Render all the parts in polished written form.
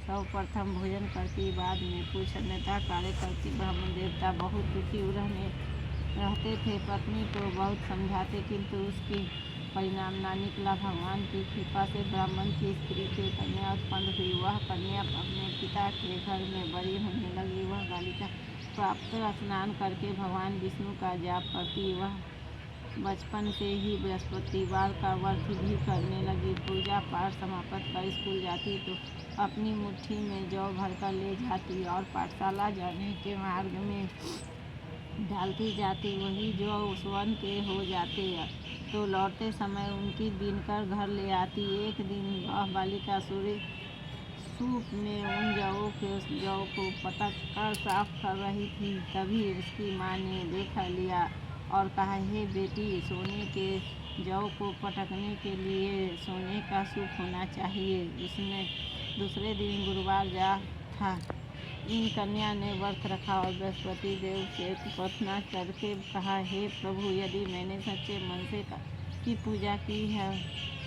सर्वप्रथम भोजन करती, बाद में कुछ अन्यथा कार्य करती। ब्राह्मण देवता बहुत दुखी रहते थे। पत्नी को बहुत समझाते किंतु उसकी परिणाम ना निकला। भगवान की कृपा से ब्राह्मण की स्त्री के कन्या उत्पन्न हुई। वह कन्या अपने पिता के घर में बड़ी होने लगी। वह बालिका प्रातः स्नान करके भगवान विष्णु का जाप करती। वह बचपन से ही बृहस्पतिवार का व्रत भी करने लगी। पूजा पाठ समाप्त कर स्कूल जाती तो अपनी मुट्ठी में जौ भरकर ले जाती और पाठशाला जाने के मार्ग में डालती जाती। वही जौ स्वर्ण के हो जाते तो लौटते समय उनकी बीनकर घर ले आती। एक दिन वह बालिका सूप में उन जौ को पटक कर साफ कर रही थी। तभी उसकी माँ ने देख लिया और कहा, हे बेटी, सोने के जौ को पटकने के लिए सोने का सूप होना चाहिए। उसने दूसरे दिन गुरुवार था। इन कन्या ने व्रत रखा और बृहस्पति देव से प्रार्थना करके कहा, हे प्रभु, यदि मैंने सच्चे मन से की पूजा की है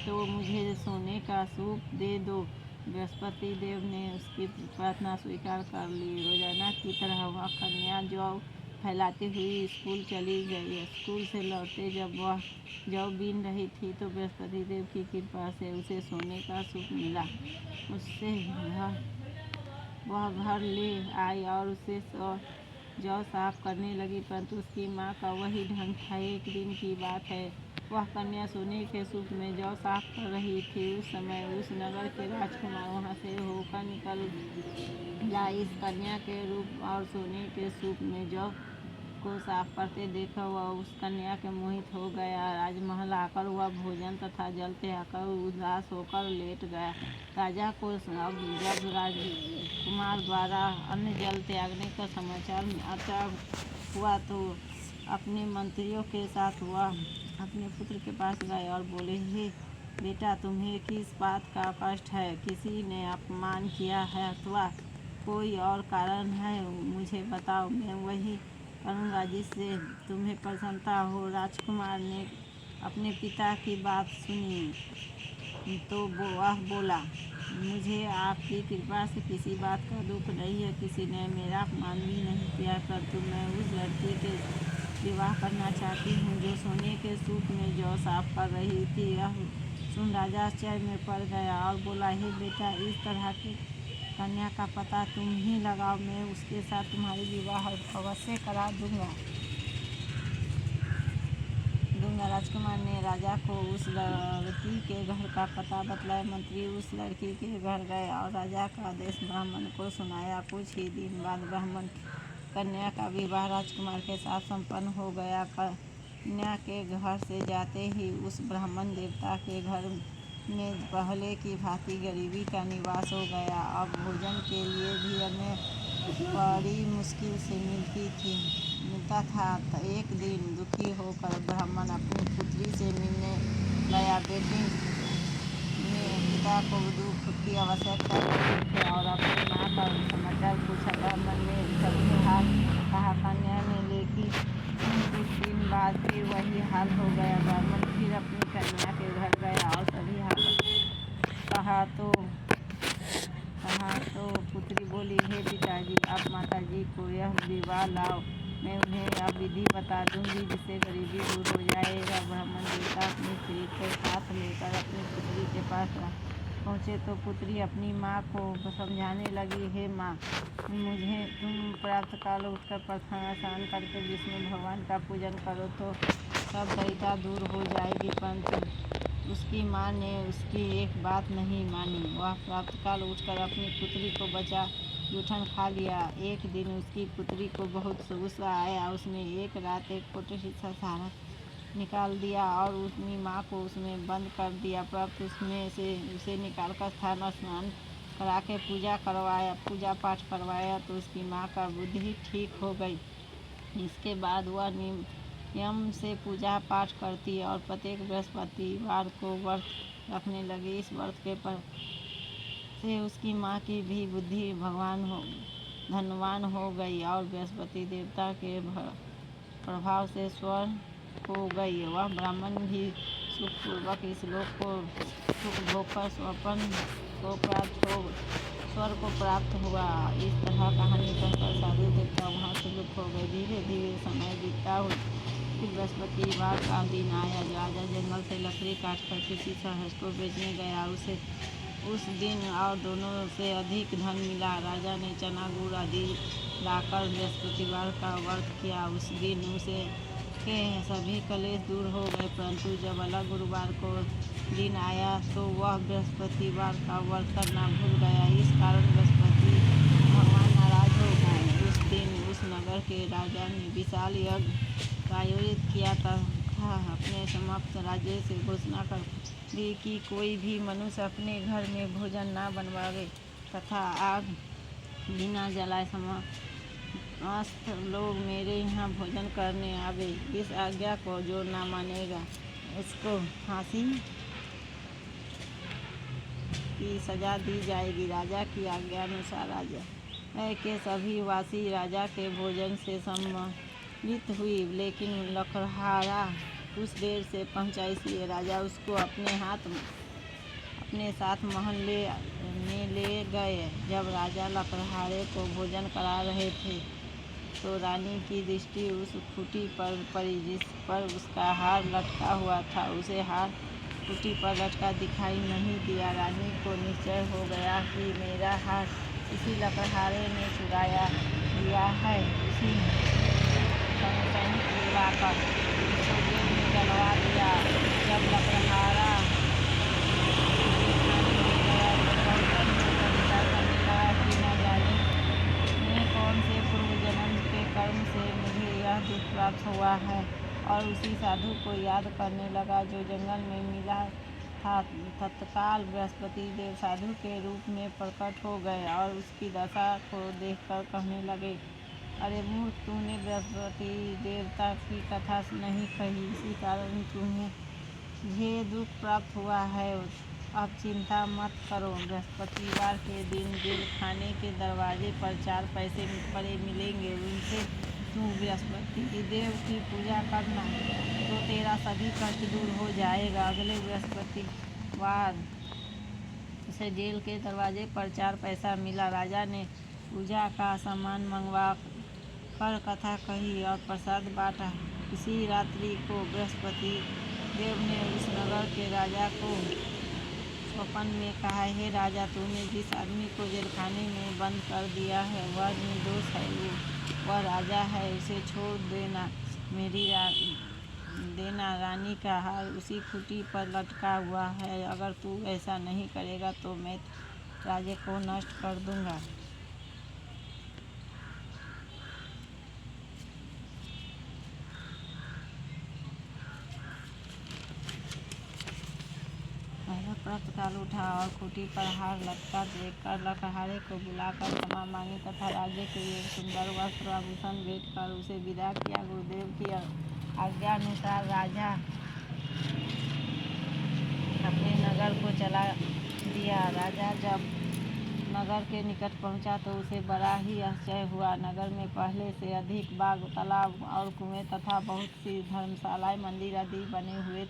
तो मुझे सोने का सूप दे दो। बृहस्पति देव ने उसकी प्रार्थना स्वीकार कर ली। रोजाना की तरह वह कन्या जौ फैलाती हुई स्कूल चली गई। स्कूल से लौटे जब वह जौ बीन रही थी तो बृहस्पति देव की कृपा से उसे सोने का सूप मिला। उससे वह घर ले आई और उसे जौ साफ करने लगी, परंतु उसकी माँ का वही ढंग था। एक दिन की बात है, वह कन्या सोने के सूप में जौ साफ कर रही थी। उस समय उस नगर के राजकुमार वहाँ से होकर निकला। इस कन्या के रूप और सोने के सूप में जौ को साफ करते देख वह उस कन्या के मोहित हो गया। राजमहल आकर वह भोजन तथा जल त्यागकर उदास होकर लेट गया। राजा को अब जब राजकुमार द्वारा अन्न जल त्यागने का समाचार हुआ तो अपने मंत्रियों के साथ वह अपने पुत्र के पास गए और बोले, हे बेटा, तुम्हें किस बात का कष्ट है? किसी ने अपमान किया है अथवा कोई और कारण है? मुझे बताओ, मैं वही करूँगा जिससे तुम्हें प्रसन्नता हो। राजकुमार ने अपने पिता की बात सुनी तो वह बोला, मुझे आपकी कृपा से किसी बात का दुख नहीं है। किसी ने मेरा अपमान भी नहीं किया, परंतु मैं उस लड़की के विवाह करना चाहती हूँ जो सोने के सूप में जौ साफ कर रही थी। यह सुन राजा आश्चर्य में पड़ गया और बोला, हे बेटा, इस तरह की कन्या का पता तुम ही लगाओ, मैं उसके साथ तुम्हारी विवाह अवश्य करा दूंगा। राजकुमार ने राजा को उस लड़की के घर का पता बतलाया। मंत्री उस लड़की के घर गए और राजा का आदेश ब्राह्मण को सुनाया। कुछ ही दिन बाद ब्राह्मण कन्या का विवाह राजकुमार के साथ संपन्न हो गया। कन्या के घर से जाते ही उस ब्राह्मण देवता के घर में पहले की भांति गरीबी का निवास हो गया। अब भोजन के लिए भी अन्न बड़ी मुश्किल से मिलता था। एक दिन दुखी होकर ब्राह्मण अपनी पुत्री से मिलने गया। बेटी ने पिता को दुख की आवश्यकता थी और अपनी माँ का समाचार पूछा। ब्राह्मण ने सभी हाल कहा। कन्या ने लेकिन कुछ दिन बाद फिर वही हाल हो गया। ब्राह्मण फिर अपनी कन्या के घर गया और सभी हाल कहा तो पुत्री बोली, हे पिताजी, आप माताजी को यह विवाह लाओ, मैं उन्हें अब विधि बता दूंगी जिससे गरीबी दूर हो जाएगा। ब्राह्मण देवता अपनी स्त्री को साथ लेकर अपनी पुत्री के पास पहुँचे तो पुत्री अपनी माँ को समझाने लगी, हे माँ, मुझे तुम प्रातःकाल उठकर प्रातः स्नान करके विष्णु भगवान का पूजन करो तो सब दरिद्रता दूर हो जाएगी। परंतु उसकी माँ ने उसकी एक बात नहीं मानी। वह प्रातःकाल उठकर अपनी पुत्री को बचा जूठन खा लिया। एक दिन उसकी पुत्री को बहुत गुस्सा आया। उसने एक रात एक छोटे सा सारा निकाल दिया और अपनी माँ को उसमें बंद कर दिया। प्राप्त उसमें से उसे निकालकर स्नान करा के पूजा पाठ करवाया तो उसकी माँ का बुद्धि ठीक हो गई। इसके बाद वह नियम से पूजा पाठ करती और प्रत्येक बृहस्पतिवार को व्रत रखने लगी। इस व्रत के पर से उसकी माँ की भी बुद्धि धनवान हो गई और बृहस्पति देवता के प्रभाव से स्वर्ण हो गई। वह ब्राह्मण भी सुखपूर्वक इस लोक को सुख भोग कर स्वर्ण को प्राप्त हो ईश्वर को प्राप्त हुआ। इस तरह कहानी कहकर साधु देवता वहाँ से लुप्त हो गए। धीरे धीरे समय बीतता हुआ फिर बृहस्पतिवार का दिन आया। राजा जंगल से लकड़ी काटकर किसी शहर को बेचने गया। उसे उस दिन और दोनों से अधिक धन मिला। राजा ने चना गुड़ आदि लाकर बृहस्पतिवार का व्रत किया। उस दिन उसे के सभी कलेश दूर हो गए, परंतु जब अलग गुरुवार को दिन आया तो वह बृहस्पतिवार का व्रत करना भूल गया। इस कारण बृहस्पति भगवान नाराज हो गए। उस दिन उस नगर के राजा ने विशाल यज्ञ आयोजित किया तथा अपने समस्त राज्य से घोषणा कर दी कि कोई भी मनुष्य अपने घर में भोजन न बनवावे तथा आग बिना जलाए समस्त लोग मेरे यहाँ भोजन करने आवे। इस आज्ञा को जो न मानेगा उसको फांसी की सजा दी जाएगी। राजा की आज्ञा अनुसार राजा के सभी वासी राजा के भोजन से सम्मिलित हुई, लेकिन लकड़हारा कुछ देर से पहुंचा, इसलिए राजा उसको अपने साथ महल में ले गए। जब राजा लकड़हारे को भोजन करा रहे थे तो रानी की दृष्टि उस खूंटी पर पड़ी जिस पर उसका हार लटका हुआ था। उसे हार खूंटी पर लटका दिखाई नहीं दिया। रानी को निश्चय हो गया कि मेरा हार इसी लकड़हारे ने चुराया लिया है। उसी संशय लाकर उसको जेल में डलवा दिया। जब लकड़हारा कौन से पूर्व जन्म के कर्म से मुझे यह दुख प्राप्त हुआ है, और उसी साधु को याद करने लगा जो जंगल में मिला था। तत्काल बृहस्पति देव साधु के रूप में प्रकट हो गए और उसकी दशा को देखकर कहने लगे, अरे मूर्ख, तूने बृहस्पति देवता की कथा नहीं कही, इसी कारण तुम्हें दुख प्राप्त हुआ है। अब चिंता मत करो। बृहस्पतिवार के दिन जेल खाने के दरवाजे पर 4 पैसे पड़े मिलेंगे, उनसे तू बृहस्पति देव की पूजा करना तो तेरा सभी कष्ट दूर हो जाएगा। अगले बृहस्पतिवार उसे जेल के दरवाजे पर 4 पैसा मिला। राजा ने पूजा का सामान मंगवा कर कथा कही और प्रसाद बांटा। इसी रात्रि को बृहस्पति देव ने उस नगर के राजा को स्वप्न में कहा, हे राजा, तूने जिस आदमी को जेलखाने में बंद कर दिया है वह निर्दोष है, वह राजा है, उसे छोड़ देना। रानी का हार उसी खूंटी पर लटका हुआ है। अगर तू ऐसा नहीं करेगा तो मैं राज्य को नष्ट कर दूंगा। प्रातःकाल उठा और खूंटी पर हार लटका देखकर लकड़हारे को बुलाकर क्षमा मांगी तथा राज्य के लिए सुंदर वस्त्र आभूषण भेंट कर उसे विदा किया। गुरुदेव की आज्ञानुसार राजा अपने नगर को चला दिया। राजा जब नगर के निकट पहुंचा तो उसे बड़ा ही आश्चर्य हुआ। नगर में पहले से अधिक बाग, तालाब और कुएं तथा बहुत सी धर्मशालाएं, मंदिर आदि बने हुए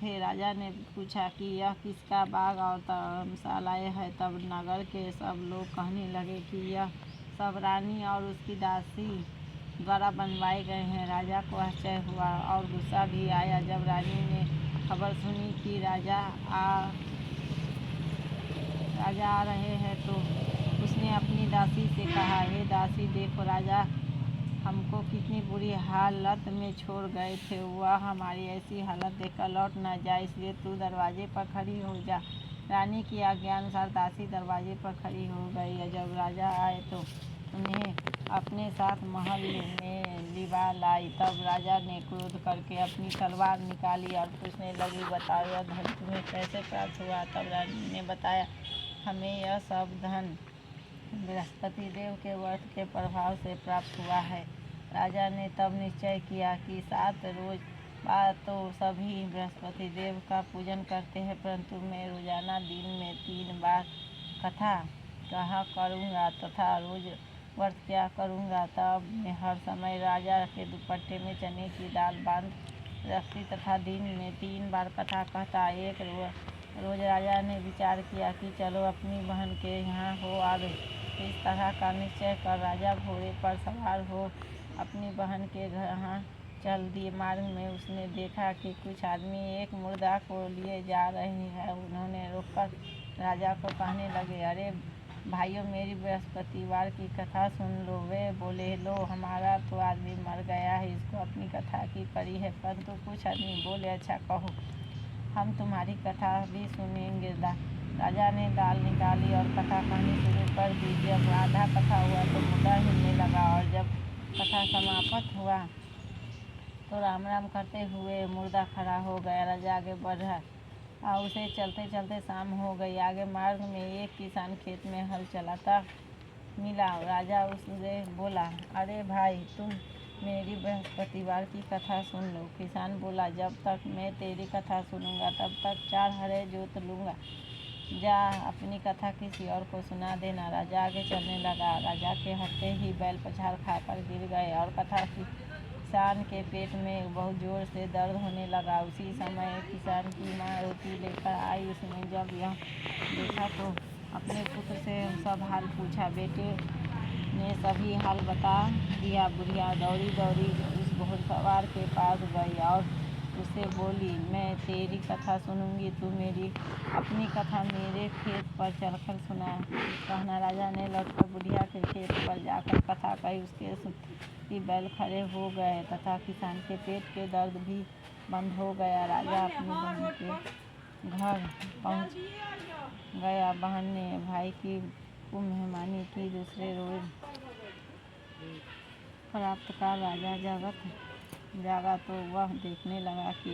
थे। राजा ने पूछा कि यह किसका बाग और धर्मशालाएं है। तब नगर के सब लोग कहने लगे कि यह सब रानी और उसकी दासी द्वारा बनवाए गए हैं। राजा को आश्चर्य हुआ और गुस्सा भी आया। जब रानी ने खबर सुनी कि राजा आ रहे हैं तो उसने अपनी दासी से कहा, हे दासी, देखो राजा हमको कितनी बुरी हालत में छोड़ गए थे। वह हमारी ऐसी हालत देखकर लौट न जाए, इसलिए तू दरवाजे पर खड़ी हो जा। रानी की आज्ञानुसार दासी दरवाजे पर खड़ी हो गई। जब राजा आए तो उन्हें अपने साथ महल में लिवा लाई। तब राजा ने क्रोध करके अपनी तलवार निकाली और पूछने लगी, बताओ यह धन तुम्हें कैसे प्राप्त हुआ। तब रानी ने बताया, हमें यह सब धन बृहस्पति देव के व्रत के प्रभाव से प्राप्त हुआ है। राजा ने तब निश्चय किया कि 7 रोज बाद तो सभी बृहस्पति देव का पूजन करते हैं, परंतु मैं रोजाना दिन में 3 बार कथा कहा करूँगा तथा रोज व्रत किया करूँगा। तब मैं हर समय राजा के दुपट्टे में चने की दाल बांध रखती तथा दिन में 3 बार कथा कहता। एक रोज राजा ने विचार किया कि चलो अपनी बहन के यहाँ हो आवे। इस तरह का निश्चय कर राजा घोड़े पर सवार हो अपनी बहन के यहाँ चल दिए। मार्ग में उसने देखा कि कुछ आदमी एक मुर्दा को लिए जा रहे हैं। उन्होंने रोककर राजा को कहने लगे, अरे भाइयों, मेरी बृहस्पतिवार की कथा सुन लो। वे बोले, लो, हमारा तो आदमी मर गया है, इसको अपनी कथा की पड़ी है। परंतु कुछ आदमी बोले, अच्छा कहो, हम तुम्हारी कथा भी सुनेंगे। राजा ने दाल निकाली और कथा कहनी शुरू कर दी। जब आधा कथा हुआ तो मुर्दा हिलने लगा और जब कथा समाप्त हुआ तो राम राम करते हुए मुर्दा खड़ा हो गया। राजा आगे बढ़ा और उसे चलते चलते शाम हो गई। आगे मार्ग में एक किसान खेत में हल चलाता मिला। राजा उससे बोला, अरे भाई, तुम मेरी बृहस्पतिवार की कथा सुन लो। किसान बोला, जब तक मैं तेरी कथा सुनूंगा तब तक 4 हरे जोत लूँगा। जा अपनी कथा किसी और को सुना देना। राजा आगे चलने लगा। राजा के हटते ही बैल पछाड़ खाकर गिर गए और कथा किसान के पेट में बहुत जोर से दर्द होने लगा। उसी समय किसान की माँ रोटी लेकर आई। उसने जब यह देखा तो अपने पुत्र से सब हाल पूछा। बेटे ने सभी हाल बता दिया। बुढ़िया दौड़ी दौड़ी उस घुड़सवार के पास गई और उससे बोली, मैं तेरी कथा सुनूंगी, तू मेरी अपनी कथा मेरे खेत पर चलकर कहना। राजा ने लौटकर बुढ़िया के खेत पर जाकर कथा कही। उसके सुनते ही बैल खड़े हो गए तथा किसान के पेट के दर्द भी बंद हो गया। राजा अपनी बहन के घर पहुंच गया। बहन ने भाई की खूब मेहमानी की। दूसरे रोज प्रातःकाल राजा जागा तो वह देखने लगा कि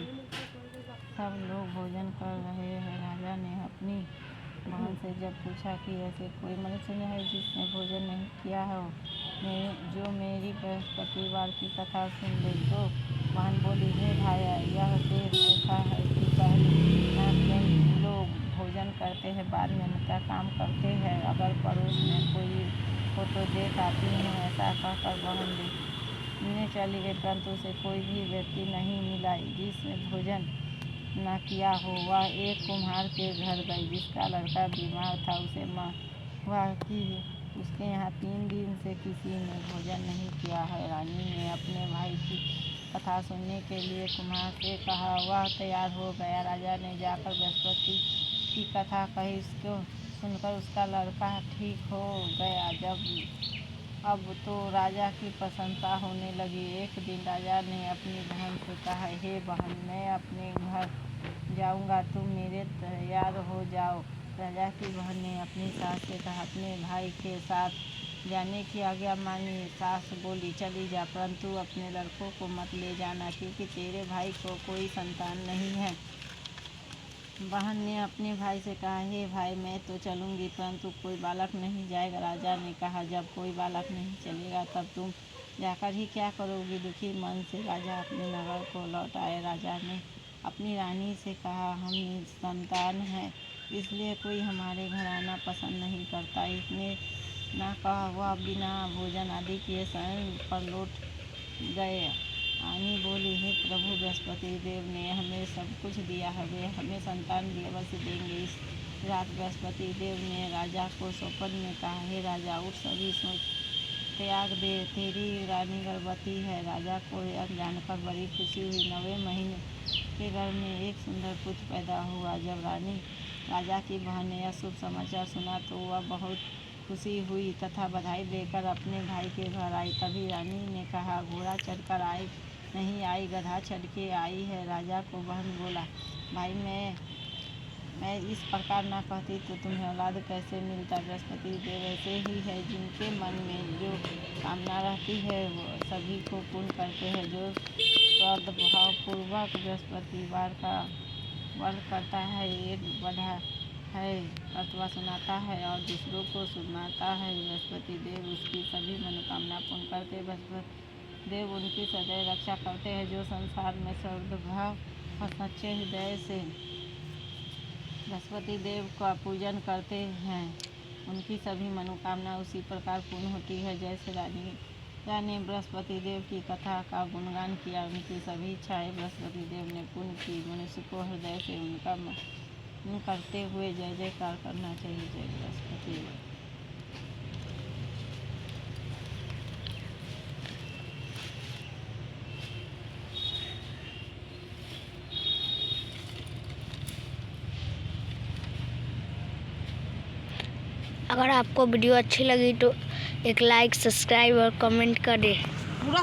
सब लोग भोजन कर रहे हैं। राजा ने अपनी बहन से जब पूछा कि ऐसे कोई मनुष्य है जिसने भोजन नहीं किया हो, जो मेरी बृहस्पतिवार की कथा सुन ले। तो बहन बोली, हे भाया, यह देश ऐसा है कि पहले लोग भोजन करते हैं, बाद में उनका काम करते हैं। अगर पड़ोस में कोई हो तो देख आती हूँ। ऐसा कहकर बहन देखने चली गई, परंतु उसे कोई भी व्यक्ति नहीं मिला जिसने भोजन न किया हो। वह एक कुम्हार के घर गई जिसका लड़का बीमार था। उसे हुआ कि उसके यहाँ 3 दिन से किसी ने भोजन नहीं किया है। रानी ने अपने भाई की कथा सुनने के लिए कुम्हार से कहा। वह तैयार हो गया। राजा ने जाकर बृहस्पति की कथा कही। उसको सुनकर उसका लड़का ठीक हो गया। अब तो राजा की प्रशंसा होने लगी। एक दिन राजा ने अपनी बहन से कहा, हे बहन, मैं अपने घर जाऊंगा, तुम मेरे तैयार हो जाओ। राजा की बहन ने अपनी सास से कहा, अपने भाई के साथ जाने की आज्ञा मानी। सास बोली, चली जा, परंतु अपने लड़कों को मत ले जाना, क्योंकि तेरे भाई को कोई संतान नहीं है। बहन ने अपने भाई से कहा, हे भाई, मैं तो चलूँगी, परंतु कोई बालक नहीं जाएगा। राजा ने कहा, जब कोई बालक नहीं चलेगा तब तुम जाकर ही क्या करोगी। दुखी मन से राजा अपने नगर को लौट आए। राजा ने अपनी रानी से कहा, हम निसंतान हैं, इसलिए कोई हमारे घर आना पसंद नहीं करता। इसने ना कहा वह बिना भोजन आदि किए स्वयं पर लौट गए। रानी बोली, हे प्रभु, बृहस्पति देव ने हमें सब कुछ दिया है, वे हमें संतान भी अवश्य देंगे। इस रात बृहस्पति देव ने राजा को स्वप्न में कहा, हे राजा, उठ, सभी सोच त्याग दे, तेरी रानी गर्भवती है। राजा को यह जानकर बड़ी खुशी हुई। 9वें महीने के घर में एक सुंदर पुत्र पैदा हुआ। जब राजा की बहन ने यह शुभ समाचार सुना तो वह बहुत खुशी हुई तथा बधाई देकर अपने भाई के घर आई। तभी रानी ने कहा, घोड़ा चढ़कर आई नहीं आई, गधा चढ़ के आई है। राजा को बहन बोला, भाई, मैं इस प्रकार ना कहती तो तुम्हें औलाद कैसे मिलता। बृहस्पति देव ऐसे ही है, जिनके मन में जो कामना रहती है वो सभी को पूर्ण करते हैं। जो सद्भावपूर्वक बृहस्पतिवार का व्रत करता है, एक बढ़ा है अथवा सुनाता है और दूसरों को सुनाता है, बृहस्पति देव उसकी सभी मनोकामना पूर्ण करते। बृहस्पति देव उनकी सदैव रक्षा करते हैं। जो संसार में सद्भाव और सच्चे हृदय से बृहस्पति देव का पूजन करते हैं, उनकी सभी मनोकामना उसी प्रकार पूर्ण होती है जैसे राजा ने बृहस्पति देव की कथा का गुणगान किया। उनकी सभी इच्छाएं बृहस्पति देव ने पूर्ण की। मनुष्य को हृदय से उनका करते हुए जय जयकार करना चाहिए। जय बृहस्पति। अगर आपको वीडियो अच्छी लगी तो एक लाइक, सब्सक्राइब और कमेंट करें। पूरा